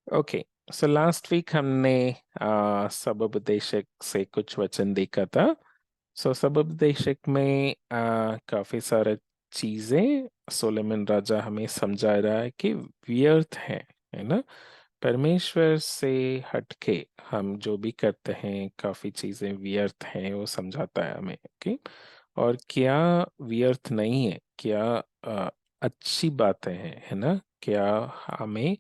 Okay, so last week हमने सबोपदेशक से कुछ वचन देखा था। सो सबोपदेशक में काफी सारे चीजें सोलोमन राजा हमें समझा रहा है कि व्यर्थ है ना। परमेश्वर से हटके हम जो भी करते हैं काफी चीजें व्यर्थ हैं, वो समझाता है हमें। ओके, और क्या व्यर्थ नहीं है, क्या अच्छी बातें हैं, है ना। क्या हमें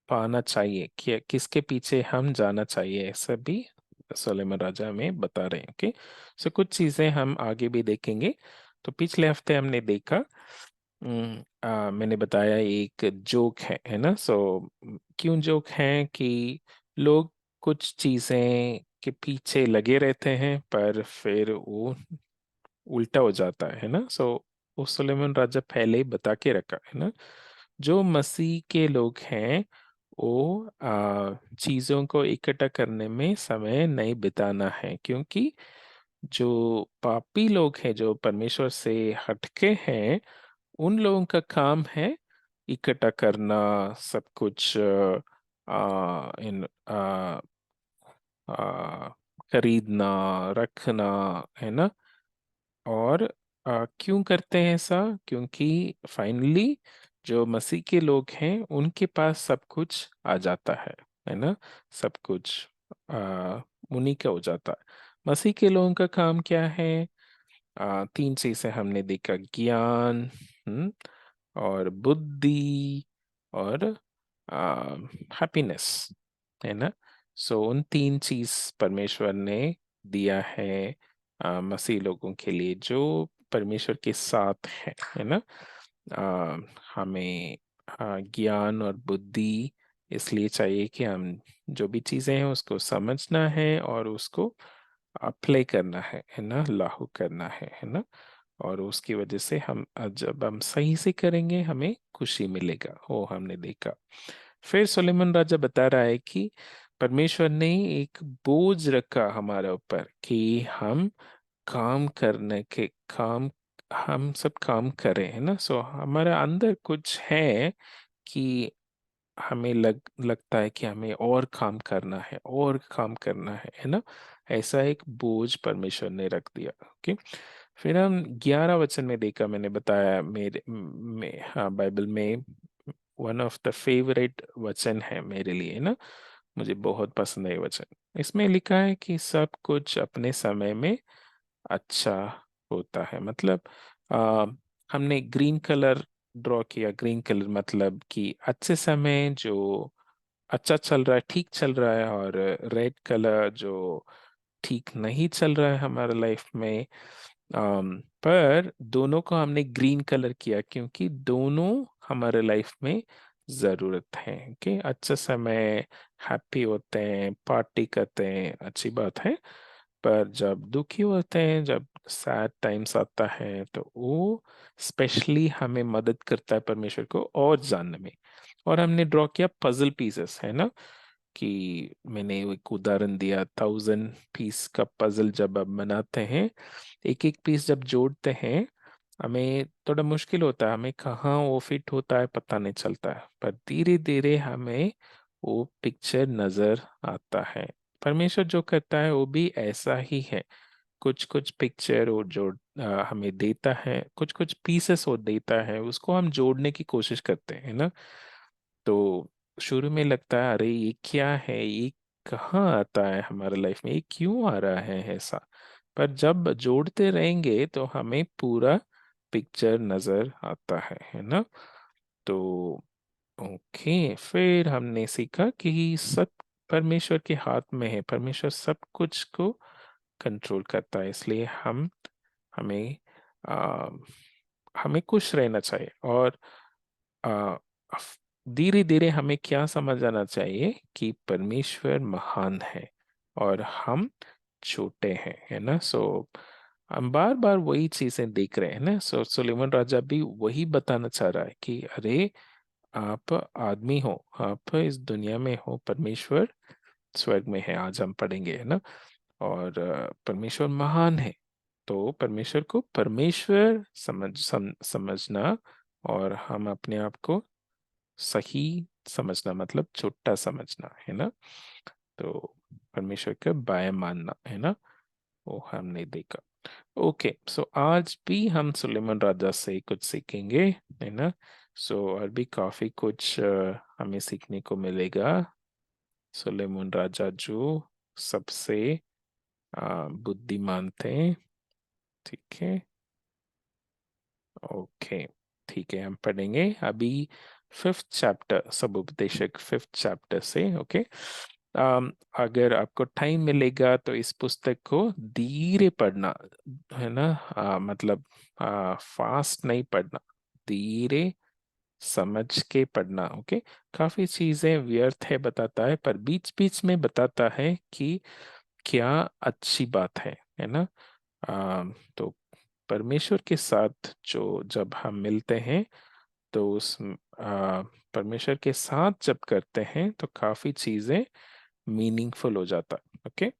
पाना चाहिए, कि किसके पीछे हम जाना चाहिए, ऐसा भी सोलेमन राजा हमें बता रहे हैं। ओके, सो कुछ चीजें हम आगे भी देखेंगे। तो पिछले हफ्ते हमने देखा, मैंने बताया एक जोक है ना। सो क्यों जोक है कि लोग कुछ चीजें के पीछे लगे रहते हैं पर फिर वो उल्टा हो जाता है ना। सो वो सुलेमान राजा पहले ही बता के रखा है ना। जो मसीह के लोग हैं वो चीजों को इकट्ठा करने में समय नहीं बिताना है, क्योंकि जो पापी लोग हैं, जो परमेश्वर से हटके हैं, उन लोगों का काम है इकट्ठा करना सब कुछ, इन आ, खरीदना, रखना, है ना। और क्यों करते हैं ऐसा? क्योंकि फाइनली जो मसीह के लोग हैं उनके पास सब कुछ आ जाता है ना। सब कुछ उन्हीं का हो जाता है। मसीह के लोगों का काम क्या है? तीन चीजें हमने देखा: ज्ञान, और बुद्धि, और हैप्पीनेस, है ना। सो उन तीन चीज परमेश्वर ने दिया है मसीह लोगों के लिए जो परमेश्वर के साथ है ना। आ, हमें ज्ञान और बुद्धि इसलिए चाहिए कि हम जो भी चीजें हैं उसको समझना है और उसको अप्लाई करना है ना, लागू करना है ना। और उसकी वजह से हम जब हम सही से करेंगे हमें खुशी मिलेगा, वो हमने देखा। फिर सुलेमान राजा बता रहा है कि परमेश्वर ने एक बोझ रखा हमारे ऊपर कि हम काम करने के काम हम सब काम करें, है ना। सो हमारे अंदर कुछ है कि हमें लगता है कि हमें और काम करना है, और काम करना है ना। ऐसा एक बोझ परमेश्वर ने रख दिया। ओके, फिर हम 11 वचन में देखा, मैंने बताया हाँ, बाइबल में वन ऑफ द फेवरेट वचन है मेरे लिए ना। मुझे बहुत पसंद है ये वचन। इसमें लिखा है कि सब कुछ अपने समय में अच्छा होता है। मतलब आ, हमने ग्रीन कलर ड्रॉ किया। ग्रीन कलर मतलब कि अच्छे समय जो अच्छा चल रहा है, ठीक चल रहा है, और रेड कलर जो ठीक नहीं चल रहा है हमारे लाइफ में। पर दोनों को हमने ग्रीन कलर किया क्योंकि दोनों हमारे लाइफ में जरूरत है कि अच्छा समय हैप्पी होते हैं, पार्टी करते हैं, अच्छी बात है। पर जब दुखी होते हैं, जब सैड टाइम्स आता है, तो वो स्पेशली हमें मदद करता है परमेश्वर को और जानने में। और हमने ड्रॉ किया पजल पीसेस, है ना। कि मैंने एक उदाहरण दिया, 1000 पीस का पजल जब आप बनाते हैं, एक एक पीस जब जोड़ते हैं, हमें थोड़ा मुश्किल होता है, हमें कहाँ वो फिट होता है पता नहीं चलता है, पर धीरे धीरे हमें वो पिक्चर नजर आता है। परमेश्वर जो करता है वो भी ऐसा ही है। कुछ कुछ पिक्चर वो जोड़ हमें देता है, कुछ कुछ पीसेस वो देता है, उसको हम जोड़ने की कोशिश करते हैं ना। तो शुरू में लगता है अरे ये क्या है, ये कहाँ आता है हमारे लाइफ में, ये क्यों आ रहा है ऐसा। पर जब जोड़ते रहेंगे तो हमें पूरा पिक्चर नजर आता है ना। तो ओके, फिर हमने सीखा कि सब परमेश्वर के हाथ में है। परमेश्वर सब कुछ को कंट्रोल करता है, इसलिए हमें आ, हमें खुश रहना चाहिए। और आ, धीरे धीरे हमें क्या समझ आना चाहिए कि परमेश्वर महान है और हम छोटे हैं, है ना। सो हम बार बार वही चीजें देख रहे हैं ना। सो सुलेमान राजा भी वही बताना चाह रहा है कि अरे, आप आदमी हो, आप इस दुनिया में हो, परमेश्वर स्वर्ग में है, आज हम पढ़ेंगे, है ना। और परमेश्वर महान है। तो परमेश्वर को परमेश्वर समझना, और हम अपने आप को सही समझना मतलब छोटा समझना, है ना। तो परमेश्वर का बाय मानना, है ना, वो हमने देखा। ओके, सो आज भी हम सुलेमान राजा से कुछ सीखेंगे, है ना। सो और भी काफी कुछ हमें सीखने को मिलेगा। सुलेमान राजा जो सबसे बुद्धिमान थे, ठीक है। ओके, ठीक है, हम पढ़ेंगे अभी 5th चैप्टर, सब उपदेशक 5th चैप्टर से। ओके, अगर आपको टाइम मिलेगा तो इस पुस्तक को धीरे पढ़ना, है ना। मतलब फास्ट नहीं पढ़ना, धीरे समझ के पढ़ना। ओके, काफी चीजें व्यर्थ है बताता है, पर बीच बीच में बताता है कि क्या अच्छी बात है ना। तो परमेश्वर के साथ जो जब हम मिलते हैं तो उस परमेश्वर के साथ जब करते हैं तो काफी चीजें मीनिंगफुल हो जाता है। ओके,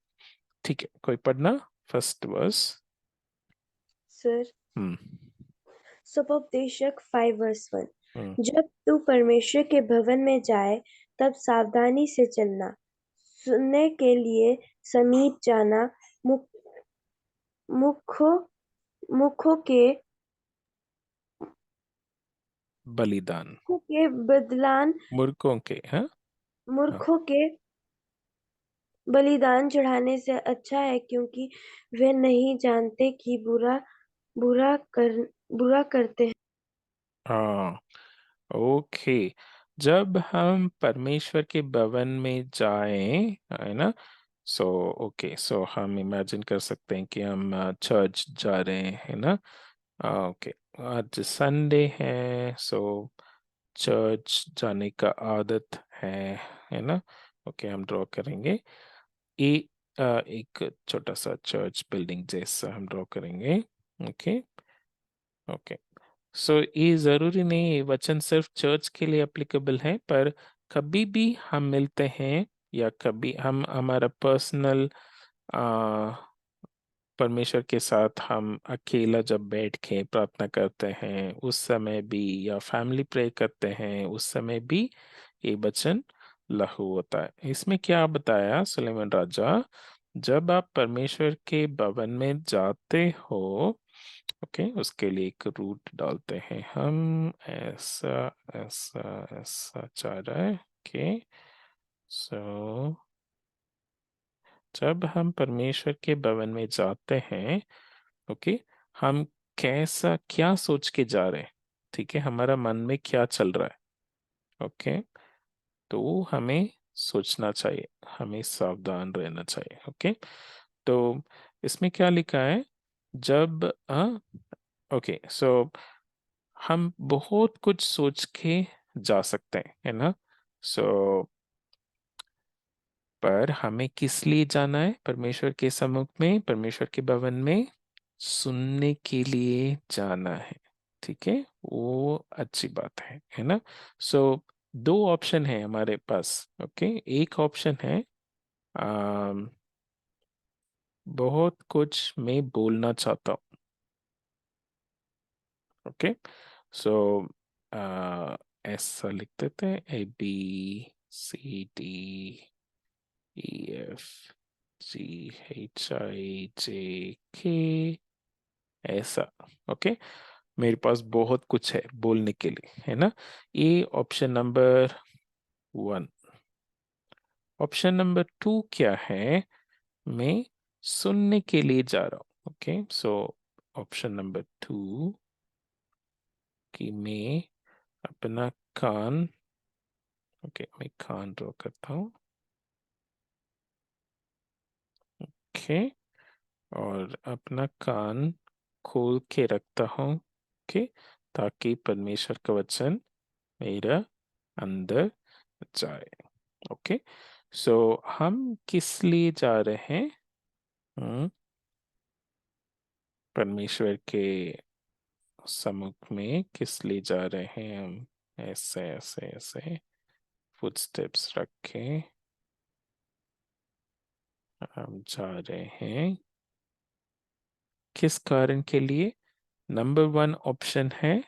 ठीक है, कोई पढ़ना फर्स्ट वर्स। सर, हम्म। सुपदेशक 5 वर्स 1। हम्म। जब तू परमेश्वर के भवन में जाए तब सावधानी से चलना, सुनने के लिए समीप जाना, मुख मुखों मुखों के बलिदान, मुखों के बदलान मूर्खों के, हाँ। हाँ। मूर्खों के बलिदान चढ़ाने से अच्छा है, क्योंकि वे नहीं जानते कि बुरा कर बुरा करते हैं। हाँ, ओके, जब हम परमेश्वर के भवन में जाएं, है ना। सो ओके, सो हम इमेजिन कर सकते हैं कि हम चर्च जा रहे हैं, है ना। ओके, आज संडे है, सो चर्च जाने का आदत है ना। ओके, हम ड्रॉ करेंगे ए एक छोटा सा चर्च बिल्डिंग जैसा हम ड्रॉ करेंगे। ओके। ओके, सो ये जरूरी नहीं है वचन सिर्फ चर्च के लिए एप्लीकेबल है, पर कभी भी हम मिलते हैं या कभी हम हमारा पर्सनल परमेश्वर के साथ हम अकेला जब बैठ के प्रार्थना करते हैं उस समय भी, या फैमिली प्रे करते हैं उस समय भी ये वचन लागू होता है। इसमें क्या बताया सुलेमान राजा, जब आप परमेश्वर के भवन में जाते हो, ओके, उसके लिए एक रूट डालते हैं हम, ऐसा ऐसा ऐसा जा रहा है। ओके, सो जब हम परमेश्वर के भवन में जाते हैं, ओके, हम कैसा क्या सोच के जा रहे हैं, ठीक है, हमारा मन में क्या चल रहा है। ओके, तो हमें सोचना चाहिए, हमें सावधान रहना चाहिए। ओके, तो इसमें क्या लिखा है, जब ओके, सो हम बहुत कुछ सोच के जा सकते हैं, है ना। सो पर हमें किस लिए जाना है परमेश्वर के सम्मुख में, परमेश्वर के भवन में सुनने के लिए जाना है, ठीक है, वो अच्छी बात है ना। सो दो ऑप्शन है हमारे पास। ओके, एक ऑप्शन है अम, बहुत कुछ मैं बोलना चाहता हूँ। ओके, सो ऐसा लिख देते हैं, ABCDEFGHIJK, ऐसा। ओके, मेरे पास बहुत कुछ है बोलने के लिए, है ना। ये ऑप्शन नंबर 1। ऑप्शन नंबर 2 क्या है, मैं सुनने के लिए जा रहा हूँ। ओके, सो ऑप्शन नंबर 2 कि मैं अपना कान, ओके, मैं कान ड्रॉ करता हूँ। ओके, और अपना कान खोल के रखता हूँ। ओके, ताकि परमेश्वर का वचन मेरा अंदर जाए। ओके, सो हम किस लिए जा रहे हैं, हम्म, परमेश्वर के सम्मुख में किस लिए जा रहे हैं हम, ऐसे ऐसे ऐसे फुटस्टेप्स रख के हम जा रहे हैं, किस कारण के लिए। नंबर 1 ऑप्शन है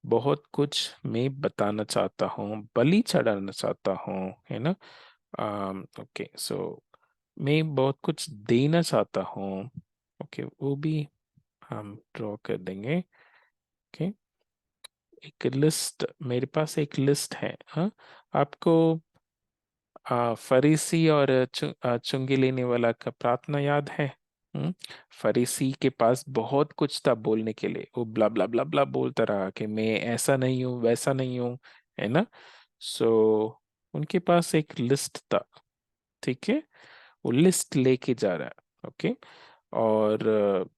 बहुत कुछ मैं बताना चाहता हूँ, बलि चढ़ाना चाहता हूँ, है ना। ओके, सो मैं बहुत कुछ देना चाहता हूँ। ओके, वो भी हम ड्रॉ कर देंगे। ओके, एक लिस्ट, मेरे पास एक लिस्ट है। हाँ, आपको फरीसी और चुंगी लेने वाला का प्रार्थना याद है? हम्म, फरीसी के पास बहुत कुछ था बोलने के लिए, वो ब्ला ब्ला ब्ला ब्ला बोलता रहा कि मैं ऐसा नहीं हूँ, वैसा नहीं हूँ, है ना। सो उनके पास एक लिस्ट था, ठीक है। वो लिस्ट लेके जा रहा है। ओके, और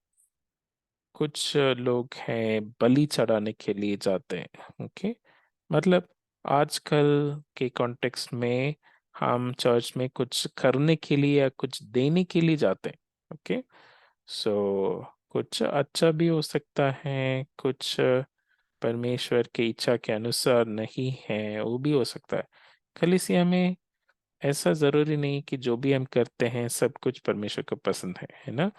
कुछ लोग हैं बलि चढ़ाने के लिए जाते हैं। ओके, मतलब आजकल के कॉन्टेक्स्ट में हम चर्च में कुछ करने के लिए या कुछ देने के लिए जाते हैं। ओके, सो कुछ अच्छा भी हो सकता है, कुछ परमेश्वर की इच्छा के अनुसार नहीं है, वो भी हो सकता है। कलीसिया में ऐसा जरूरी नहीं कि जो भी हम करते हैं सब कुछ परमेश्वर को पसंद है ना।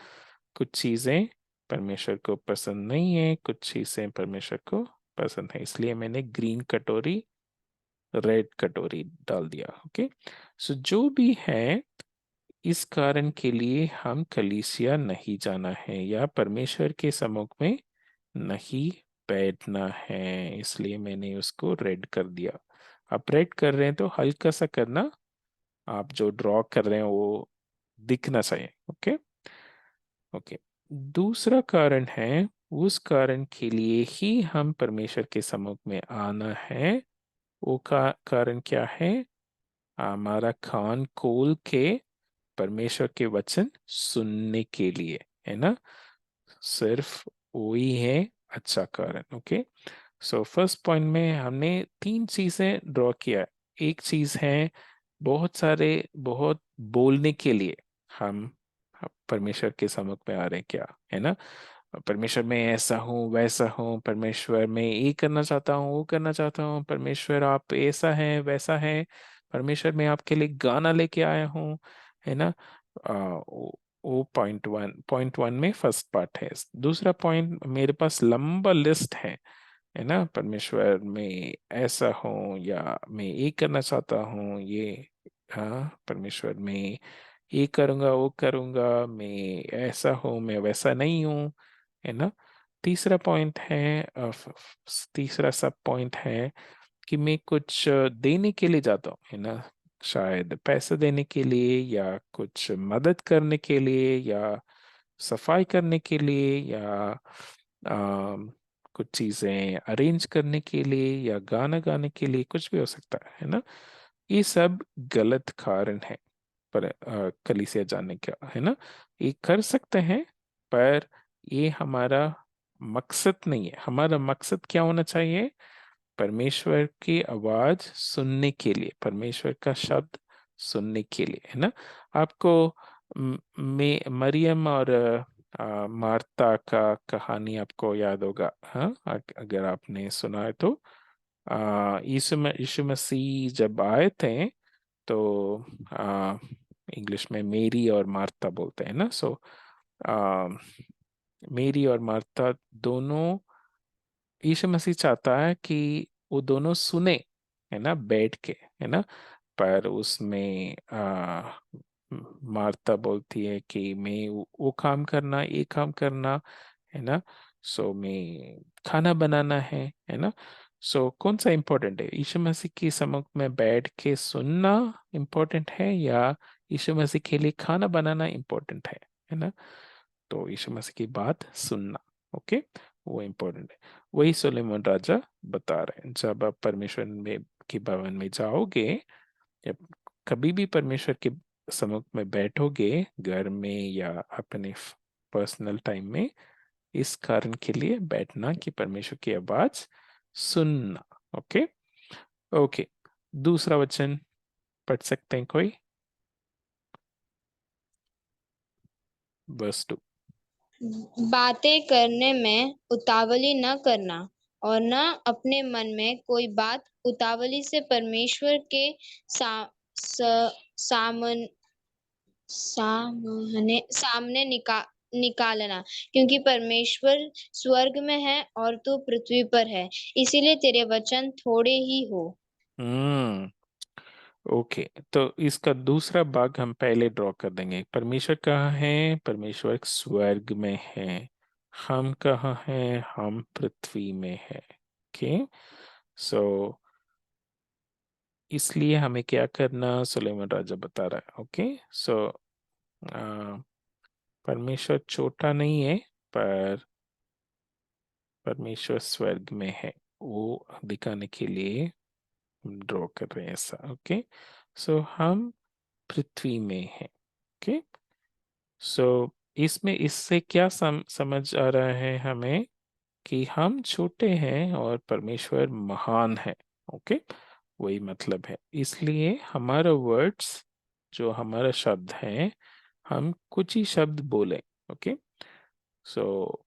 कुछ चीजें परमेश्वर को पसंद नहीं है, कुछ चीजें परमेश्वर को पसंद है, इसलिए मैंने ग्रीन कटोरी, रेड कटोरी डाल दिया। ओके, सो जो भी है, इस कारण के लिए हम कलीसिया नहीं जाना है या परमेश्वर के सम्मुख में नहीं बैठना है, इसलिए मैंने उसको रेड कर दिया। आप रेड कर रहे हैं तो हल्का सा करना, आप जो ड्रॉ कर रहे हैं वो दिखना चाहिए। ओके। ओके, दूसरा कारण है, उस कारण के लिए ही हम परमेश्वर के सम्मुख में आना है। वो कारण क्या है? हमारा कान खोल के परमेश्वर के वचन सुनने के लिए, है ना। सिर्फ वही है अच्छा कारण। ओके, सो फर्स्ट पॉइंट में हमने तीन चीजें ड्रॉ किया। एक चीज है बहुत सारे, बहुत बोलने के लिए हम परमेश्वर के सम्मुख में आ रहे हैं, क्या है ना। परमेश्वर में ऐसा हूँ वैसा हूँ, परमेश्वर में ये करना चाहता हूँ वो करना चाहता हूँ, परमेश्वर आप ऐसा है वैसा है, परमेश्वर में आपके लिए गाना लेके आया हूँ, है ना। वो पॉइंट वन में फर्स्ट पार्ट है। दूसरा पॉइंट, मेरे पास लंबा लिस्ट है ना। परमेश्वर में ऐसा हूँ या मैं ये करना चाहता हूँ, ये, हाँ, परमेश्वर में ये करूँगा वो करूँगा, मैं ऐसा हूँ मैं वैसा नहीं हूँ, है ना। तीसरा पॉइंट है, तीसरा सब पॉइंट है कि मैं कुछ देने के लिए जाता हूँ, है ना। शायद पैसे देने के लिए या कुछ मदद करने के लिए या सफाई करने के लिए या कुछ चीजें अरेंज करने के लिए या गाना गाने के लिए, कुछ भी हो सकता है ना। ये सब गलत कारण है पर कलीसिया जाने का, है ना। ये कर सकते हैं पर ये हमारा मकसद नहीं है। हमारा मकसद क्या होना चाहिए? परमेश्वर की आवाज सुनने के लिए, परमेश्वर का शब्द सुनने के लिए, है ना। आपको में मरियम और मार्ता का कहानी आपको याद होगा, हाँ, अगर आपने सुना है तो। यीशु मसीह जब आए थे तो इंग्लिश में मेरी और मार्ता बोलते हैं ना। सो मेरी और मार्ता दोनों, यीशु मसीह चाहता है कि वो दोनों सुने, है ना, बैठ के, है ना। पर उसमें मार्ता बोलती है कि मैं वो काम करना, ये काम करना, है ना। सो मैं खाना बनाना है ना। सो कौन सा इम्पोर्टेंट है? यीशु मसीह के सम्मुख में बैठ के सुनना इम्पोर्टेंट है या यीशु मसीह के लिए खाना बनाना इम्पोर्टेंट है ना। तो यीशु मसीह की बात सुनना, ओके, वो इम्पोर्टेंट है। वही सुलेमान राजा बता रहे हैं, जब आप परमेश्वर में के भवन में जाओगे, जब कभी भी परमेश्वर के सम्मुख में बैठोगे, घर में या अपने पर्सनल टाइम में, इस कारण के लिए बैठना कि परमेश्वर की आवाज सुनना। ओके। ओके, दूसरा वचन पढ़ सकते हैं कोई? वर्स 2। बातें करने में उतावली न करना और न अपने मन में कोई बात उतावली से परमेश्वर के सा, स, सामन, सामने सामने निकालना, क्योंकि परमेश्वर स्वर्ग में है और तू पृथ्वी पर है, इसीलिए तेरे वचन थोड़े ही हो। हम्म। ओके, तो इसका दूसरा भाग हम पहले ड्रॉ कर देंगे। परमेश्वर कहाँ है? परमेश्वर स्वर्ग में है। हम कहाँ हैं? हम पृथ्वी में है। ओके, सो इसलिए हमें क्या करना, सुलेमान राजा बता रहा है। ओके, सो परमेश्वर छोटा नहीं है, पर परमेश्वर स्वर्ग में है, वो दिखाने के लिए हम ड्रॉ कर रहे हैं ऐसा। ओके, सो हम पृथ्वी में हैं। ओके, सो इसमें इससे क्या समझ आ रहा है हमें कि हम छोटे हैं और परमेश्वर महान है। ओके, वही मतलब है। इसलिए हमारा वर्ड्स, जो हमारा शब्द है, हम कुछ ही शब्द बोले। ओके, सो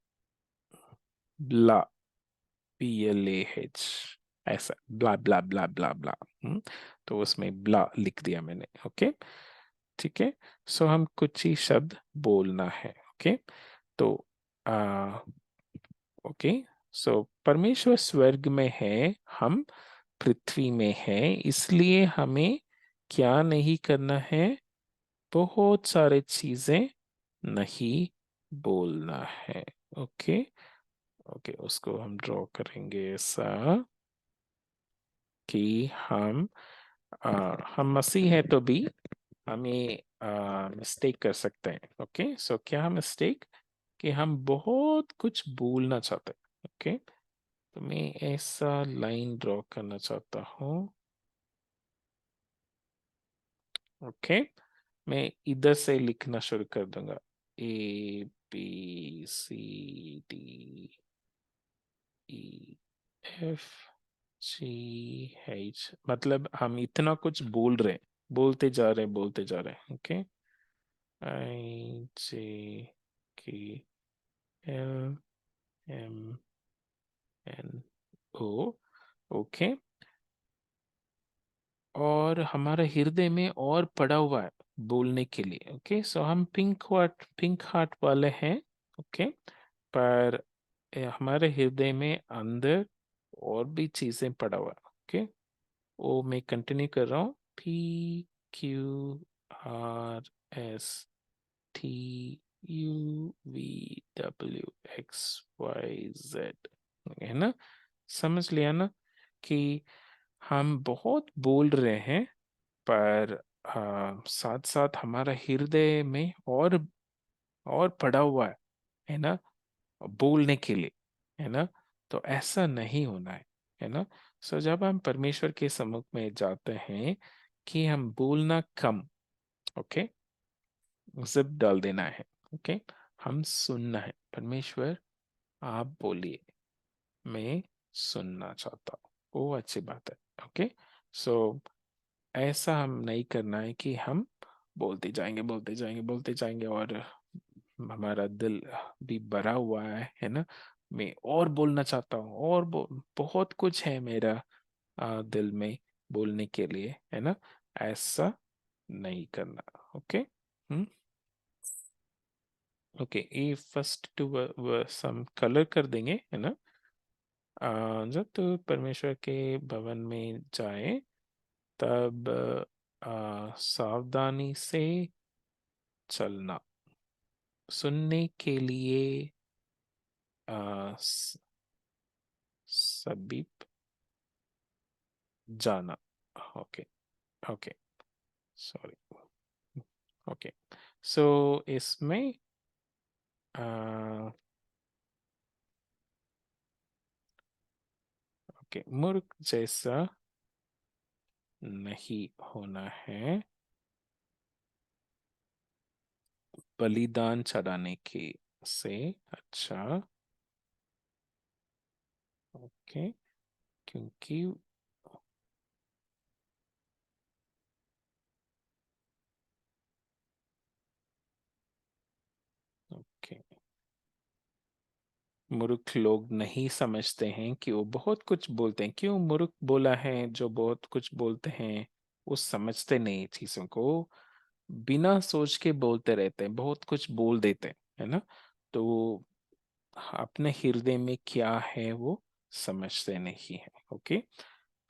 ब्ला, PLAH, ऐसा ब्ला ब्ला ब्ला ब्ला ब्ला। तो उसमें ब्ला लिख दिया मैंने। ओके, ठीक है। सो हम कुछ ही शब्द बोलना है। ओके, तो आ, ओके, सो परमेश्वर स्वर्ग में है, हम पृथ्वी में है, इसलिए हमें क्या नहीं करना है? बहुत सारे चीजें नहीं बोलना है। ओके, ओके, उसको हम ड्रॉ करेंगे ऐसा कि हम मसीह हैं तो भी हमें मिस्टेक कर सकते हैं। ओके, सो क्या मिस्टेक? कि हम बहुत कुछ भूलना चाहते हैं। ओके, तो मैं ऐसा लाइन ड्रॉ करना चाहता हूँ। ओके, मैं इधर से लिखना शुरू कर दूंगा। ABCD EF GH, मतलब हम इतना कुछ बोल रहे हैं, बोलते जा रहे हैं, बोलते जा रहे हैं। Okay, IJKLMNO। ओके, और हमारे हृदय में और पड़ा हुआ है बोलने के लिए। ओके, सो हम पिंक हार्ट वाले हैं। ओके, पर हमारे हृदय में अंदर और भी चीजें पड़ा हुआ है। ओके, वो मैं कंटिन्यू कर रहा हूँ। PQRSTUVWXYZ, है ना? समझ लिया ना कि हम बहुत बोल रहे हैं, पर साथ साथ हमारा हृदय में और पड़ा हुआ है ना, बोलने के लिए, है ना? तो ऐसा नहीं होना है ना? सो जब हम परमेश्वर के सम्मुख में जाते हैं कि हम बोलना कम, ओके, जिप डाल देना है। ओके, हम सुनना है। परमेश्वर, आप बोलिए, मैं सुनना चाहता हूँ, वो अच्छी बात है। ओके, सो ऐसा हम नहीं करना है कि हम बोलते जाएंगे, बोलते जाएंगे, बोलते जाएंगे, और हमारा दिल भी भरा हुआ है ना? मैं और बोलना चाहता हूँ, और बहुत कुछ है मेरा दिल में बोलने के लिए, है ना? ऐसा नहीं करना। ओके, हम्म, ओके, ये फर्स्ट टू सम कलर कर देंगे, है ना? जब तो परमेश्वर के भवन में जाए, तब सावधानी से चलना, सुनने के लिए सभी जाना। Okay, okay, sorry. ओके, सो इसमें ओके, मूर्ख जैसा नहीं होना है, बलिदान चढ़ाने के से अच्छा। ओके, क्योंकि ओके, मूर्ख लोग नहीं समझते हैं कि वो बहुत कुछ बोलते हैं। क्यों मूर्ख बोला है? जो बहुत कुछ बोलते हैं वो समझते नहीं चीजों को, बिना सोच के बोलते रहते हैं, बहुत कुछ बोल देते हैं। है ना। तो अपने हृदय में क्या है वो समझते नहीं है। ओके,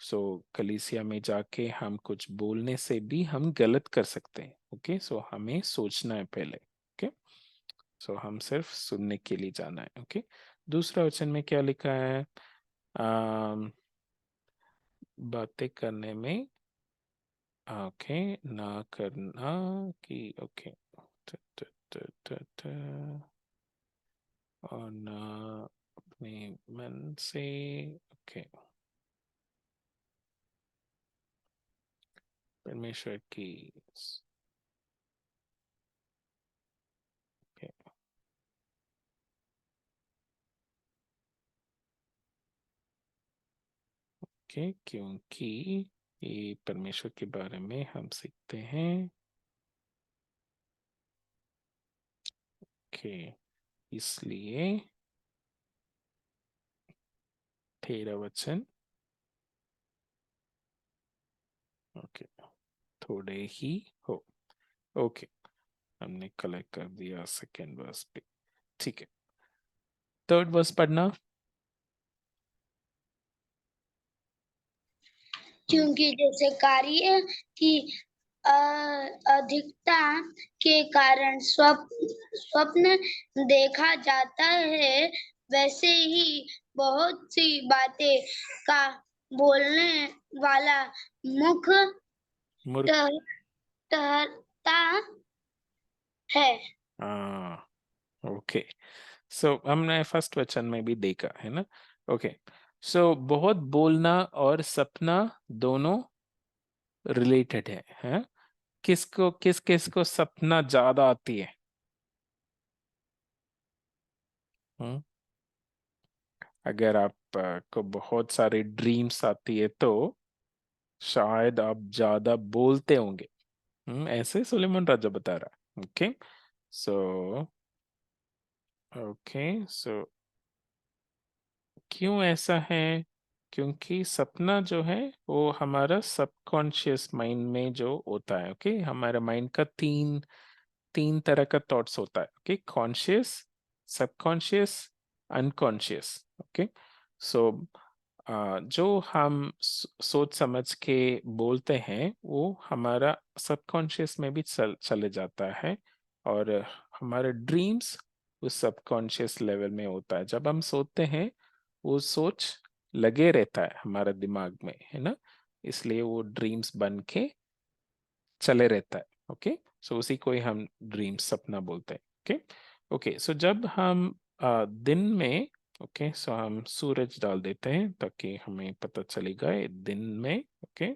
सो कलीसिया में जाके हम कुछ बोलने से भी हम गलत कर सकते हैं। ओके, सो हमें सोचना है पहले। ओके, सो हम सिर्फ सुनने के लिए जाना है। ओके, दूसरा वचन में क्या लिखा है? आम, बातें करने में ओके ना करना कि ओके त, त, त, त, त, और ना अपने मन से। ओके, परमेश्वर की ओके, ओके, क्योंकि ये परमेश्वर के बारे में हम सीखते हैं। ओके, इसलिए 13 वचन। ओके, थोड़े ही हो। ओके, हमने कलेक्ट कर दिया सेकेंड वर्स पे। ठीक है, थर्ड वर्स पढ़ना। क्योंकि जैसे कार्य की अधिकता के कारण स्वप्न देखा जाता है, वैसे ही बहुत सी बातें का बोलने वाला मुख मूर्ख। ट- टहलता है। हाँ, ओके, सो हमने फर्स्ट वचन में भी देखा है ना। ओके, सो बहुत बोलना और सपना दोनों रिलेटेड है? किस किस को सपना ज्यादा आती है? हम्म, अगर आप को बहुत सारे ड्रीम्स आती है तो शायद आप ज्यादा बोलते होंगे। ऐसे सुलेमान राजा बता रहा। ओके, सो ओके, सो क्यों ऐसा है? क्योंकि सपना जो है वो हमारा सबकॉन्शियस माइंड में जो होता है। ओके, हमारे माइंड का तीन तीन तरह का थॉट्स होता है। Okay, conscious, subconscious, unconscious. Okay, so जो हम सोच समझ के बोलते हैं वो हमारा सबकॉन्शियस में भी चले जाता है, और हमारे ड्रीम्स उस सबकॉन्शियस लेवल में होता है। जब हम सोते हैं वो सोच लगे रहता है हमारे दिमाग में, है ना, इसलिए वो ड्रीम्स बन के चले रहता है। ओके, सो उसी को ही हम ड्रीम सपना बोलते हैं। ओके, ओके, सो जब हम दिन में ओके, सो हम सूरज डाल देते हैं ताकि हमें पता चलेगा ये दिन में। ओके,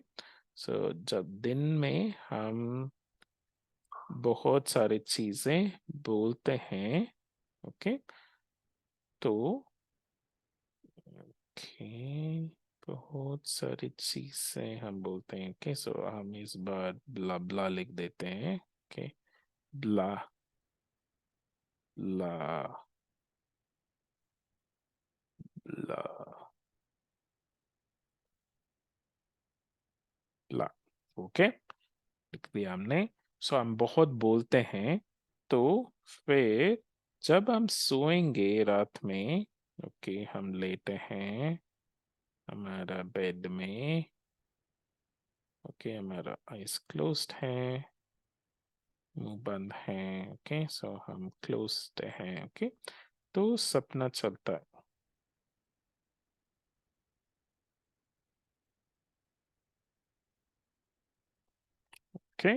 सो जब दिन में हम बहुत सारी चीजें बोलते हैं। ओके, तो ओके, बहुत सारी चीजें हम बोलते हैं। ओके, सो हम इस बार ब्ला ब्ला लिख देते हैं। ओके, ब्ला ला ला ला। ओके, लिख दिया हमने। सो हम बहुत बोलते हैं, तो फिर जब हम सोएंगे रात में, ओके, हम लेटे हैं हमारा बेड में। ओके, हमारा आइज क्लोज्ड है, मुंह बंद है। ओके, सो हम क्लोज्ड हैं। ओके, तो सपना चलता है। ओके,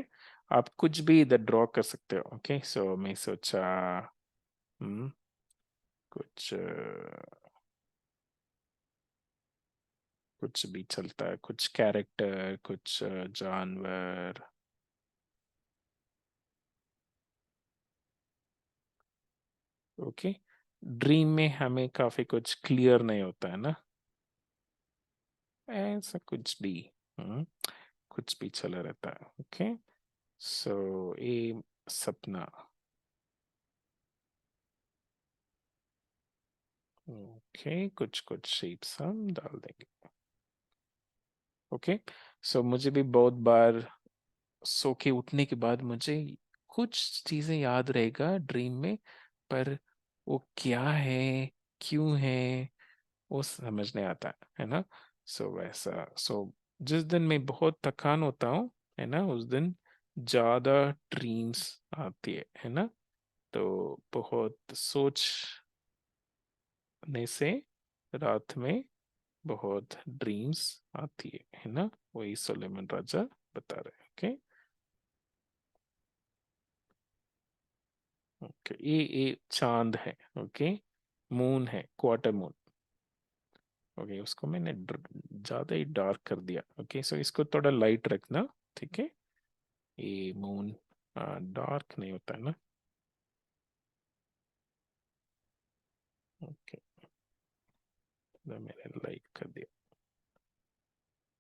आप कुछ भी इधर ड्रॉ कर सकते हो। ओके, सो मैं सोचा हम्म कुछ कुछ भी चलता है, कुछ कैरेक्टर, कुछ जानवर। ओके, ड्रीम में हमें काफी कुछ क्लियर नहीं होता है ना, ऐसा कुछ भी। हम्म कुछ भी चला रहता है। ओके, सो ये सपना। ओके, कुछ कुछ शेप्स हम डाल देंगे। ओके, सो मुझे भी बहुत बार सो के उठने के बाद मुझे कुछ चीजें याद रहेगा ड्रीम में, पर वो क्या है, क्यों है, वो समझ नहीं आता है ना। सो वैसा, जिस दिन मैं बहुत थकान होता हूँ, है ना, उस दिन ज्यादा ड्रीम्स आती है ना। तो बहुत सोचने से रात में बहुत ड्रीम्स आती है ना। वही सोलेमन राजा बता रहे हैं। ओके ओके, ये चांद है। ओके, मून है, क्वार्टर मून। ओके, उसको मैंने ज्यादा ही डार्क कर दिया। ओके, सो इसको थोड़ा लाइट रखना। ठीक है, ये मून डार्क नहीं होता है ना। ओके, तो मैंने लाइट कर दिया।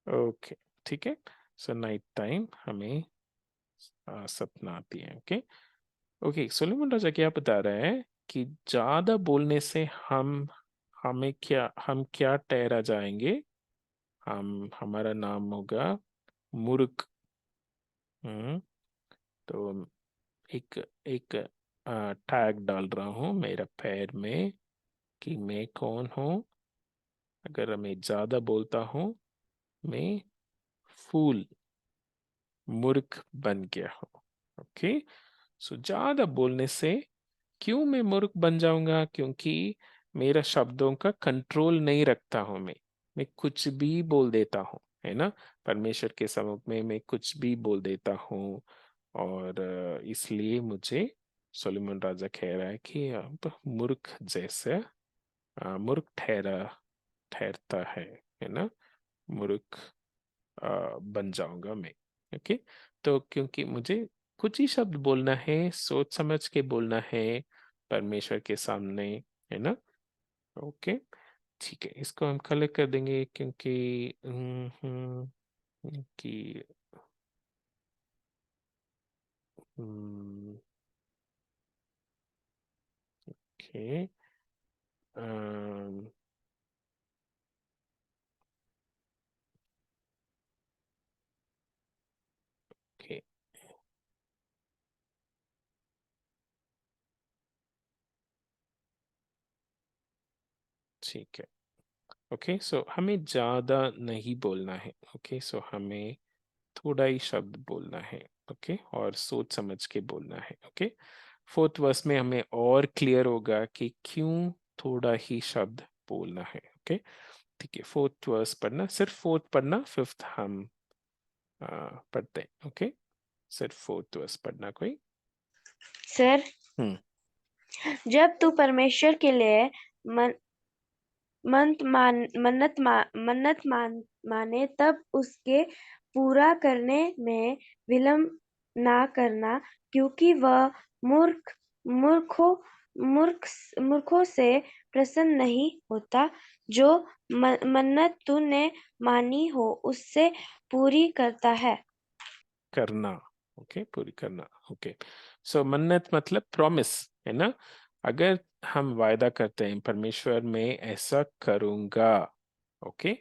ओके, ठीक है। सो नाइट टाइम हमें सपना आती है। ओके ओके, सुलेमान राजा क्या बता रहे हैं कि ज्यादा बोलने से हम क्या ठहरा जाएंगे। हमारा नाम होगा मूर्ख। हम्म, तो एक एक टैग डाल रहा हूं मेरा पैर में कि मैं कौन हूं। अगर मैं ज्यादा बोलता हूं, मैं फूल, मूर्ख बन गया हूं। ओके, सो ज्यादा बोलने से क्यों मैं मूर्ख बन जाऊंगा, क्योंकि मेरा शब्दों का कंट्रोल नहीं रखता हूं मैं कुछ भी बोल देता हूँ, है ना। परमेश्वर के सम्मुख में मैं कुछ भी बोल देता हूँ। और इसलिए मुझे सोलोमन राजा कह रहा है कि अब मूर्ख जैसे मूर्ख ठहरता है ना। मूर्ख बन जाऊंगा मैं। ओके, तो क्योंकि मुझे कुछ ही शब्द बोलना है, सोच समझ के बोलना है परमेश्वर के सामने, है ना। ओके, ठीक है, इसको हम कलेक्ट कर देंगे क्योंकि कि ओके ओके, ठीक है। ओके, सो हमें ज्यादा नहीं बोलना है। ओके, सो हमें थोड़ा ही शब्द बोलना है। ओके, और सोच समझ के बोलना है। ओके, फोर्थ वर्स में हमें और क्लियर होगा कि क्यों थोड़ा ही शब्द बोलना है। ओके, ठीक है, फोर्थ वर्स पढ़ना, सिर्फ फोर्थ पढ़ना, फिफ्थ हम पढ़ते हैं। ओके, सिर्फ फोर्थ वर्स पढ़ना कोई। सर, हम्म, जब तू परमेश्वर के लिए मन मन्नत माने तब उसके पूरा करने में विलम्ब ना करना, क्योंकि वह मूर्खों मूर्ख मूर्खों से प्रसन्न नहीं होता। जो मन्नत तूने मानी हो उससे पूरी करता है। करना। ओके, पूरी करना। ओके, सो मन्नत मतलब प्रॉमिस, है ना। अगर हम वायदा करते हैं परमेश्वर मैं ऐसा करूंगा, ओके,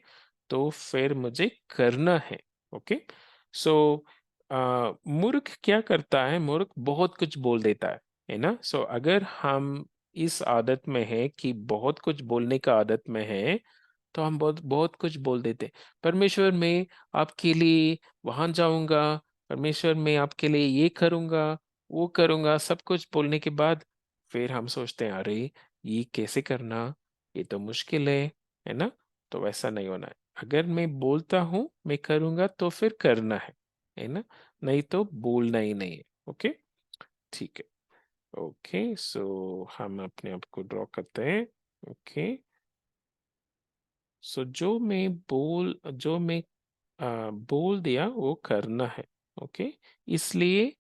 तो फिर मुझे करना है। ओके, सो मूर्ख क्या करता है, मूर्ख बहुत कुछ बोल देता है ना। सो अगर हम इस आदत में है कि बहुत कुछ बोलने का आदत में है, तो हम बहुत बहुत कुछ बोल देते। परमेश्वर मैं आपके लिए वहां जाऊंगा, परमेश्वर मैं आपके लिए ये करूंगा, वो करूंगा, सब कुछ बोलने के बाद फिर हम सोचते हैं अरे ये कैसे करना, ये तो मुश्किल है ना। तो वैसा नहीं होना है। अगर मैं बोलता हूँ मैं करूंगा तो फिर करना है ना, नहीं तो बोलना ही नहीं है। ओके, ठीक है। ओके, सो हम अपने आप को ड्रॉ करते हैं। ओके, सो जो मैं बोल दिया वो करना है। ओके, इसलिए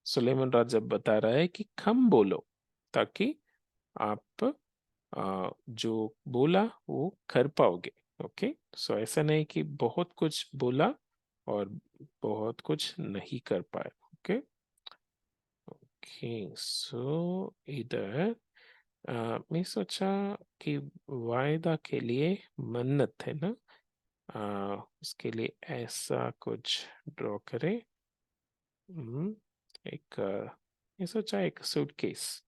सुलेमान राजा बता रहा है कि कम बोलो ताकि आप जो बोला वो कर पाओगे। ओके, सो ऐसा नहीं कि बहुत कुछ बोला और बहुत कुछ नहीं कर पाए। ओके ओके, सो इधर मैं सोचा कि वायदा के लिए मन्नत है ना, उसके लिए ऐसा कुछ ड्रॉ करें। हम्म, एक ये सोचा एक सूटकेस।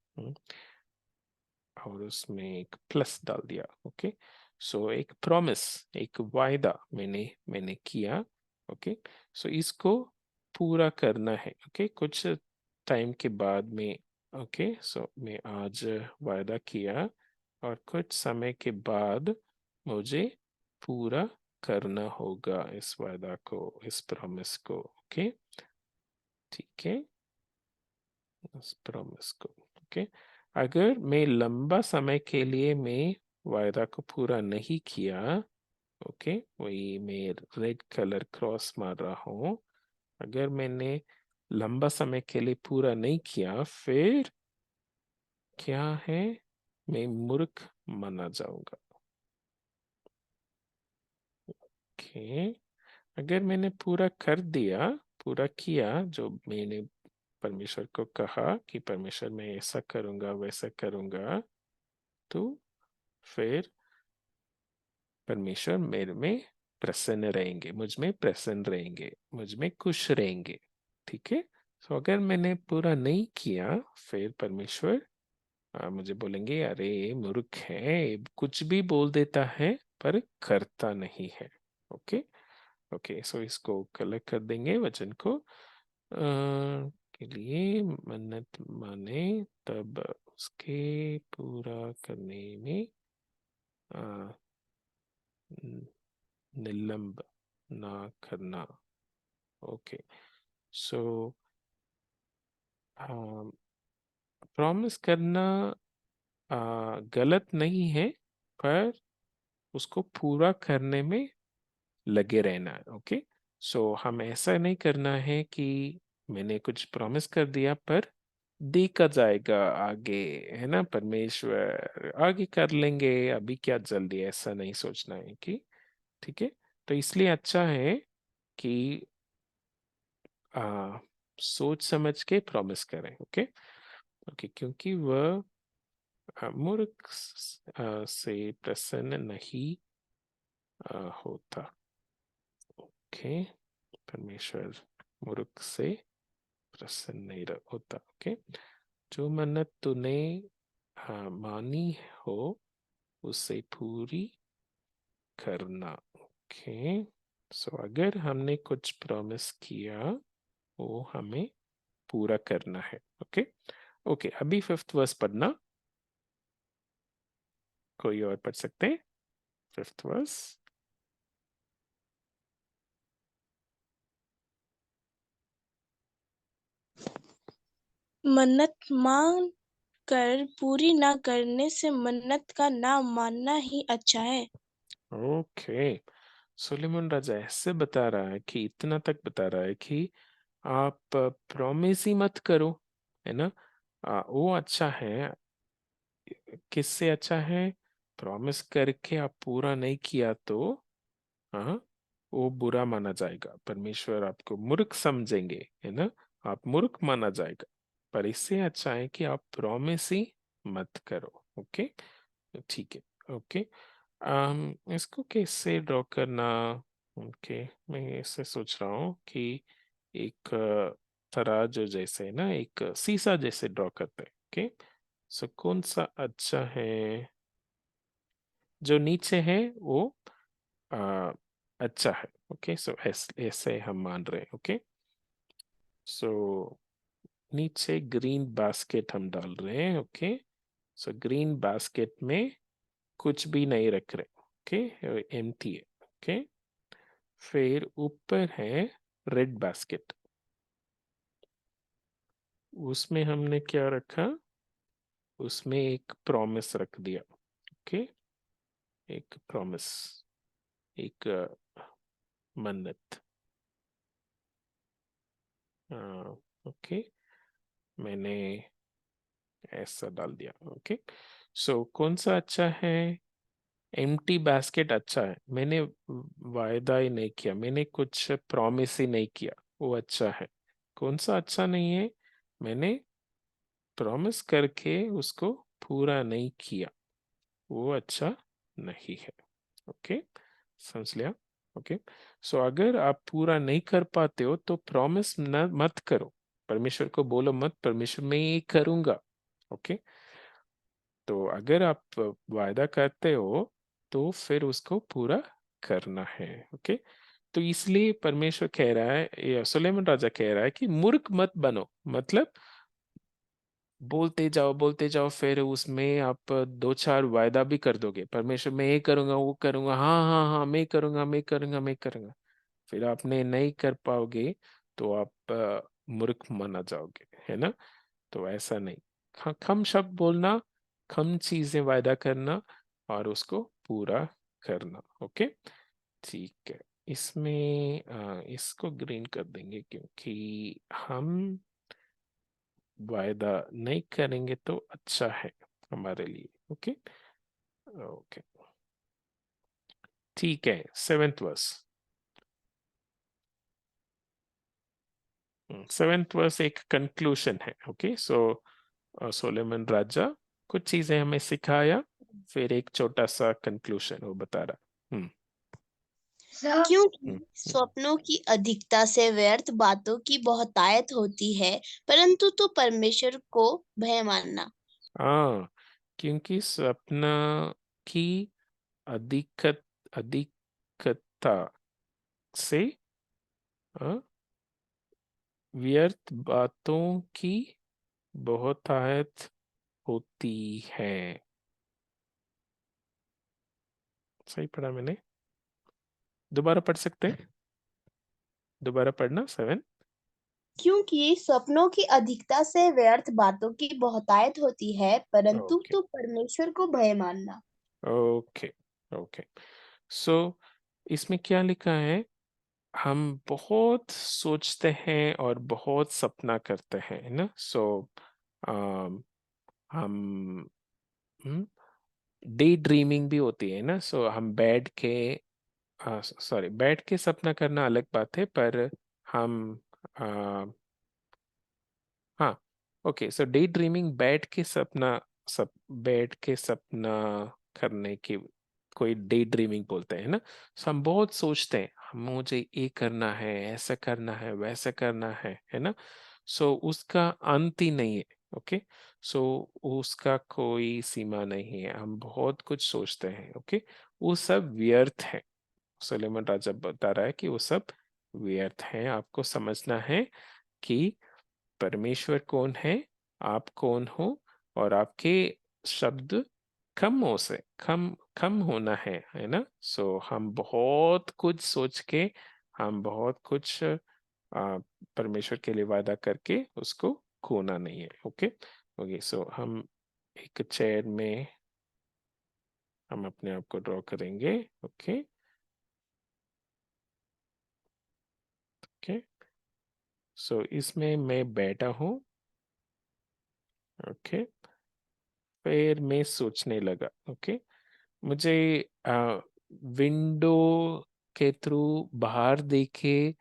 और उसमें एक प्लस डाल दिया। ओके, सो एक प्रॉमिस, एक वायदा मैंने किया। ओके, सो इसको पूरा करना है। ओके, कुछ टाइम के बाद में, ओके, सो मैं आज वायदा किया और कुछ समय के बाद मुझे पूरा करना होगा इस वायदा को, इस प्रॉमिस को। ओके, ठीक है, इस प्रॉमिस को। ओके, अगर मैं लंबा समय के लिए मैं वायदा को पूरा नहीं किया, ओके, वही मैं रेड कलर क्रॉस मार रहा हूँ, अगर मैंने लंबा समय के लिए पूरा नहीं किया, फिर क्या है, मैं मूर्ख माना जाऊंगा। ओके, अगर मैंने पूरा कर दिया, पूरा किया, जो मैंने परमेश्वर को कहा कि परमेश्वर मैं ऐसा करूंगा वैसा करूंगा, तो फिर परमेश्वर मेरे में प्रसन्न रहेंगे, मुझ में प्रसन्न रहेंगे, मुझ में खुश रहेंगे। ठीक है, तो अगर मैंने पूरा नहीं किया, फिर परमेश्वर मुझे बोलेंगे, अरे ये मूर्ख है, कुछ भी बोल देता है पर करता नहीं है। ओके, ओके, सो इसको कलेक्ट कर देंगे वचन को। के लिए मन्नत माने तब उसके पूरा करने में आ, निलंब ना करना। ओके, सो प्रॉमिस करना गलत नहीं है, पर उसको पूरा करने में लगे रहना है। ओके, सो हम ऐसा नहीं करना है कि मैंने कुछ प्रॉमिस कर दिया पर देखा जाएगा आगे, है ना, परमेश्वर आगे कर लेंगे, अभी क्या जल्दी, ऐसा नहीं सोचना है कि, ठीक है। तो इसलिए अच्छा है कि आ, सोच समझ के प्रॉमिस करें। ओके, ओके, क्योंकि वह मूर्ख से प्रसन्न नहीं होता। ओके, परमेश्वर मूर्ख से प्रसन्न नहीं होता। ओके, जो मन्नत तूने मानी हो उसे पूरी करना। ओके, सो अगर हमने कुछ प्रॉमिस किया, वो हमें पूरा करना है। ओके, ओके, अभी फिफ्थ वर्स पढ़ना, कोई और पढ़ सकते हैं फिफ्थ वर्स। मन्नत मांग कर पूरी ना करने से मन्नत का ना मानना ही अच्छा है। ओके, सुलेमान राजा ऐसे बता रहा है कि, इतना तक बता रहा है कि आप प्रॉमिस ही मत करो, है ना। वो अच्छा है, किससे अच्छा है, प्रॉमिस करके आप पूरा नहीं किया तो हाँ, वो बुरा माना जाएगा, परमेश्वर आपको मूर्ख समझेंगे, है ना, आप मूर्ख माना जाएगा। पर इससे अच्छा है कि आप प्रॉमिस ही मत करो। ओके, ठीक है। ओके, इसको कैसे ड्रॉ करना। ओके, मैं ऐसे सोच रहा हूँ कि एक तराजू जैसे है ना, एक शीशा जैसे ड्रॉ करते हैं। ओके, सो कौन सा अच्छा है, जो नीचे है वो आ, अच्छा है। ओके, सो ऐसे हम मान रहे हैं। ओके, सो नीचे ग्रीन बास्केट हम डाल रहे हैं। ओके, सो ग्रीन बास्केट में कुछ भी नहीं रख रहे। ओके, एम्प्टी है। ओके, फिर ऊपर है रेड बास्केट, उसमें हमने क्या रखा, उसमें एक प्रॉमिस रख दिया। ओके, एक प्रॉमिस, एक मन्नत। ओके, मैंने ऐसा डाल दिया। ओके, सो कौन सा अच्छा है, एम्प्टी बास्केट अच्छा है, मैंने वायदा ही नहीं किया, मैंने कुछ प्रॉमिस ही नहीं किया, वो अच्छा है। कौन सा अच्छा नहीं है, मैंने प्रॉमिस करके उसको पूरा नहीं किया, वो अच्छा नहीं है। ओके, समझ लिया। ओके, सो अगर आप पूरा नहीं कर पाते हो तो प्रॉमिस न मत करो, परमेश्वर को बोलो मत, परमेश्वर मैं ये करूंगा। ओके, तो अगर आप वायदा करते हो तो फिर उसको पूरा करना है। ओके, तो इसलिए परमेश्वर कह रहा है, या सुलेमान राजा कह रहा है कि मूर्ख मत बनो। मतलब बोलते जाओ, फिर उसमें आप दो चार वायदा भी कर दोगे, परमेश्वर मैं ये करूंगा वो करूंगा, हाँ हाँ हाँ मैं करूंगा मैं करूंगा मैं करूंगा, फिर आपने नहीं कर पाओगे तो आप मूर्ख माना जाओगे, है ना। तो ऐसा नहीं, कम शब्द बोलना, कम चीजें वायदा करना और उसको पूरा करना। ओके, ठीक है। इसमें इसको ग्रीन कर देंगे क्योंकि हम वायदा नहीं करेंगे तो अच्छा है हमारे लिए। ओके, ओके, ठीक है। 7th वर्स, 7th वर्स एक कंक्लूशन है। ओके, सो सोलेमन राजा कुछ चीजें हमें सिखाया, फिर एक छोटा सा कंक्लूशन वो बता रहा। क्योंकि हम्म, स्वप्नों की अधिकता से व्यर्थ बातों की बहुतायत होती है, परंतु तो परमेश्वर को भय मानना। हाँ, क्योंकि सपना की अधिकत अधिकता से हाँ, व्यर्थ बातों की बहुतायत होती है। सही पढ़ा मैंने? दोबारा पढ़ सकते हैं? दोबारा पढ़ना 7। क्योंकि स्वप्नों की अधिकता से व्यर्थ बातों की बहुतायत होती है, परंतु ओके, तो परमेश्वर को भय मानना। Okay, okay. सो इसमें क्या लिखा है? हम बहुत सोचते हैं और बहुत सपना करते हैं, है ना। सो हम डे ड्रीमिंग भी होती है ना। सो हम बैठ के सॉरी, बैठ के सपना करना अलग बात है, पर हम हाँ, ओके। सो डे ड्रीमिंग बैठ के सपना, सब बैठ के सपना करने की कोई डे ड्रीमिंग बोलते हैं ना। सो हम बहुत सोचते हैं, हम मुझे ये करना है, ऐसा करना है, वैसा करना है ना। सो उसका अंत ही नहीं है। ओके, सो उसका कोई सीमा नहीं है, हम बहुत कुछ सोचते हैं। ओके, वो सब व्यर्थ है। सुलेमान राजा बता रहा है कि वो सब व्यर्थ है। आपको समझना है कि परमेश्वर कौन है, आप कौन हो, और आपके शब्द कम हो से कम कम होना है ना। सो हम बहुत कुछ सोच के, हम बहुत कुछ परमेश्वर के लिए वादा करके उसको खोना नहीं है। Okay, okay. सो हम एक चेयर में हम अपने आप को ड्रॉ करेंगे। Okay, okay. सो इसमें मैं बैठा हूँ। ओके, फिर मैं सोचने लगा। ओके, मुझे विंडो के थ्रू बाहर देखे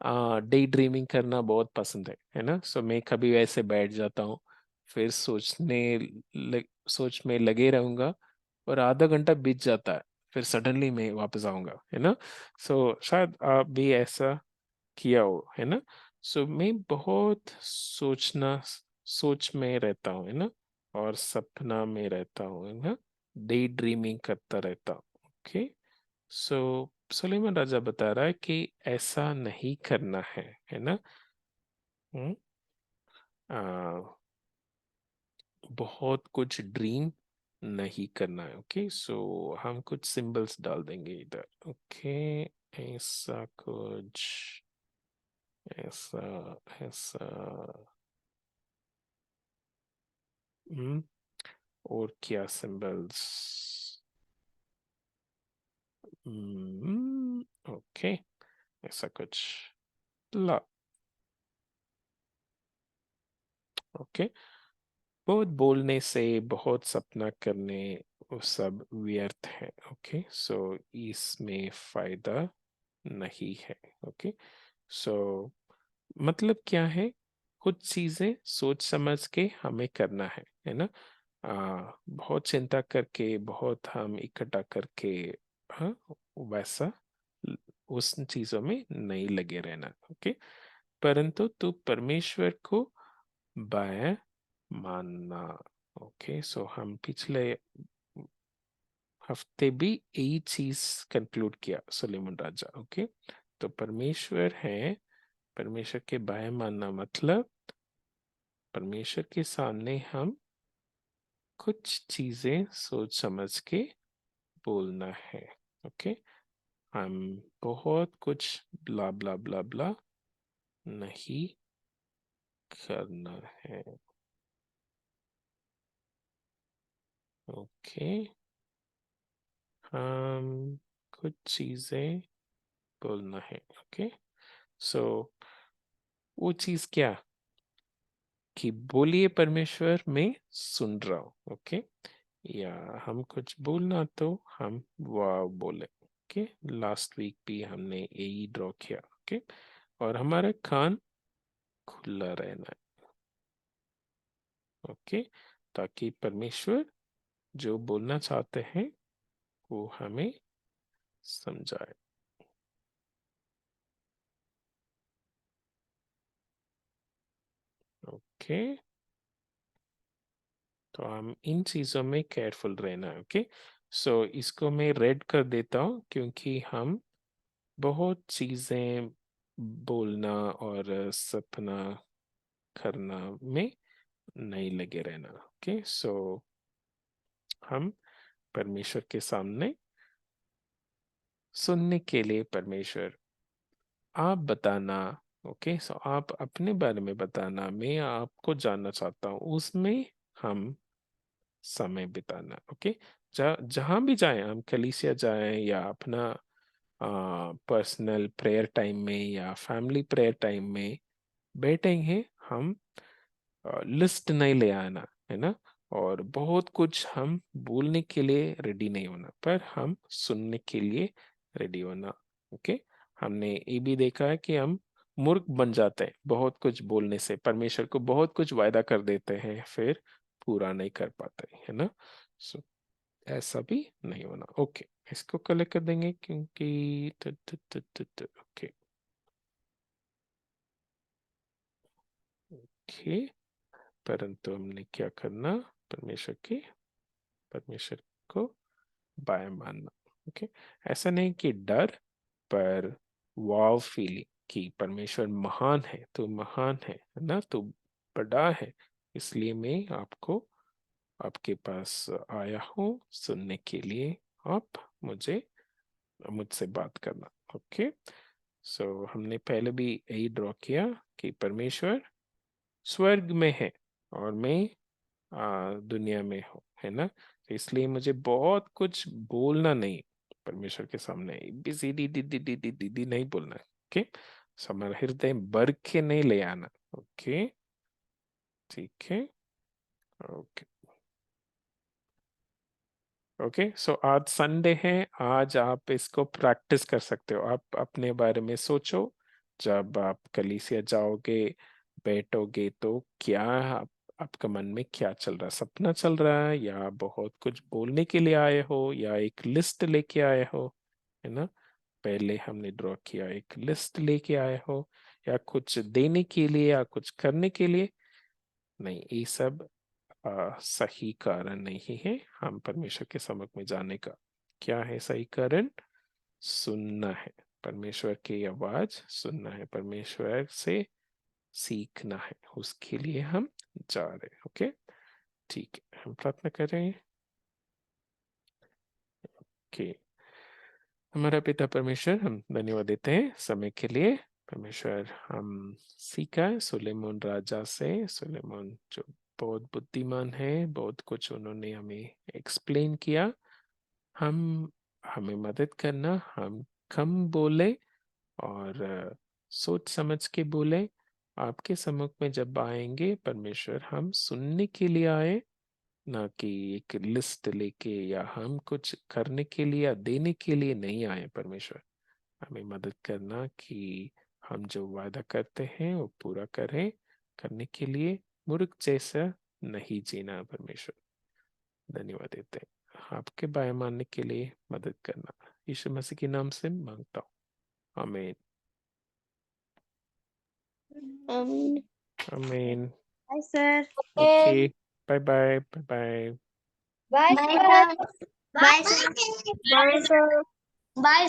डे ड्रीमिंग करना बहुत पसंद है ना। सो मैं कभी वैसे बैठ जाता हूँ, फिर सोच में लगे रहूंगा, और आधा घंटा बीत जाता है, फिर सडनली मैं वापस आऊंगा, है ना। सो शायद आप भी ऐसा किया हो, है ना। सो मैं बहुत सोच में रहता हूँ, है ना, और सपना में रहता हूँ, है ना, डे ड्रीमिंग करता रहता हूँ। ओके, सो सुलेमान राजा बता रहा है कि ऐसा नहीं करना है ना। हम्म, आ, बहुत कुछ ड्रीम नहीं करना है। ओके, सो हम कुछ सिंबल्स डाल देंगे इधर। ओके, ऐसा कुछ, ऐसा, ऐसा। हम्म, और क्या सिंबल्स? ओके, ऐसा कुछ ला। ओके, बहुत बोलने से, बहुत सपना करने, वो सब व्यर्थ है। ओके, सो इसमें फायदा नहीं है। ओके, सो मतलब क्या है? कुछ चीजें सोच समझ के हमें करना है ना। बहुत चिंता करके, बहुत हम इकट्ठा करके, हाँ, वैसा ल- उस चीजों में नहीं लगे रहना। ओके, परंतु तू परमेश्वर को बाय मानना। ओके, सो हम पिछले हफ्ते भी यही चीज कंक्लूड किया, सुलेमान राजा। ओके, तो परमेश्वर है, परमेश्वर के बाय मानना मतलब परमेश्वर के सामने हम कुछ चीजें सोच समझ के बोलना है। ओके, हम बहुत कुछ ब्ला ब्ला ब्ला ब्ला नहीं करना है। ओके, हम कुछ चीजें बोलना है। ओके, सो वो चीज क्या कि बोलिए परमेश्वर मैं सुन रहा हूँ। ओके, या हम कुछ बोलना तो हम वाह बोले। ओके, लास्ट वीक भी हमने यही ड्रॉ किया। ओके, और हमारा कान खुला रहना है। ओके, ताकि परमेश्वर जो बोलना चाहते हैं वो हमें समझाए। ओके, तो हम इन चीजों में केयरफुल रहना है। ओके, सो इसको मैं रेड कर देता हूँ क्योंकि हम बहुत चीजें बोलना और सपना करना में नहीं लगे रहना। ओके, सो हम परमेश्वर के सामने सुनने के लिए, परमेश्वर आप बताना। ओके, सो आप अपने बारे में बताना, मैं आपको जानना चाहता हूँ, उसमें हम समय बिताना। ओके, जहां भी जाएं, हम कलीसिया जाएं या अपना पर्सनल प्रेयर टाइम में या फैमिली प्रेयर टाइम में बैठेंगे, हम लिस्ट नहीं ले आना है ना, और बहुत कुछ हम बोलने के लिए रेडी नहीं होना, पर हम सुनने के लिए रेडी होना। ओके, हमने ये भी देखा है कि हम मूर्ख बन जाते हैं बहुत कुछ बोलने से, परमेश्वर को बहुत कुछ वायदा कर देते हैं फिर पूरा नहीं कर पाते है ना। सो ऐसा भी नहीं होना। ओके, इसको कलेक्ट कर देंगे क्योंकि ओके। ओके, परंतु हमने क्या करना, परमेश्वर को बाय मानना। ओके, ऐसा नहीं कि डर, पर वाव फीलिंग कि परमेश्वर महान है, तो महान है ना, तो बड़ा है, इसलिए मैं आपको आपके पास आया हूँ सुनने के लिए, आप मुझसे बात करना। ओके, सो हमने पहले भी यही ड्रॉ किया कि परमेश्वर स्वर्ग में है और मैं दुनिया में हूँ, है ना, तो इसलिए मुझे बहुत कुछ बोलना नहीं परमेश्वर के सामने, ABCD D D D D D D नहीं बोलना। ओके, हमारा हृदय भर के नहीं ले आना। ओके, ठीक है। ओके, ओके, सो आज संडे है, आज आप इसको प्रैक्टिस कर सकते हो, आप अपने बारे में सोचो, जब आप कलीसिया जाओगे बैठोगे तो क्या आपका मन में क्या चल रहा है, सपना चल रहा है या बहुत कुछ बोलने के लिए आए हो या एक लिस्ट लेके आए हो, है ना। पहले हमने ड्रॉ किया एक लिस्ट लेके आए हो या कुछ देने के लिए या कुछ करने के लिए, नहीं, ये सब सही कारण नहीं है हम परमेश्वर के सम्मुख में जाने का। क्या है सही कारण? सुनना है, परमेश्वर की आवाज सुनना है, परमेश्वर से सीखना है, उसके लिए हम जा रहे हैं। ओके, ठीक है, हम प्रार्थना करें। कि हमारा पिता परमेश्वर, हम धन्यवाद देते हैं समय के लिए। परमेश्वर, हम सीखा है सुलेमान राजा से, सुलेमान जो बहुत बुद्धिमान है, बहुत कुछ उन्होंने हमें एक्सप्लेन किया। हम हमें मदद करना, हम कम बोले और सोच समझ के बोले। आपके सम्मुख में जब आएंगे परमेश्वर, हम सुनने के लिए आए, ना कि एक लिस्ट लेके या हम कुछ करने के लिए या देने के लिए नहीं आए। परमेश्वर, हमें मदद करना कि हम जो वादा करते हैं वो पूरा करें, करने के लिए मूर्ख जैसा नहीं जीना। परमेश्वर, धन्यवाद देते हैं, आपके बाय मानने के लिए मदद करना, यीशु मसीह के नाम से मांगता हूँ, आमीन। आमीन। Hi sir. Okay, bye bye bye bye. Bye bye bye bye. Bye.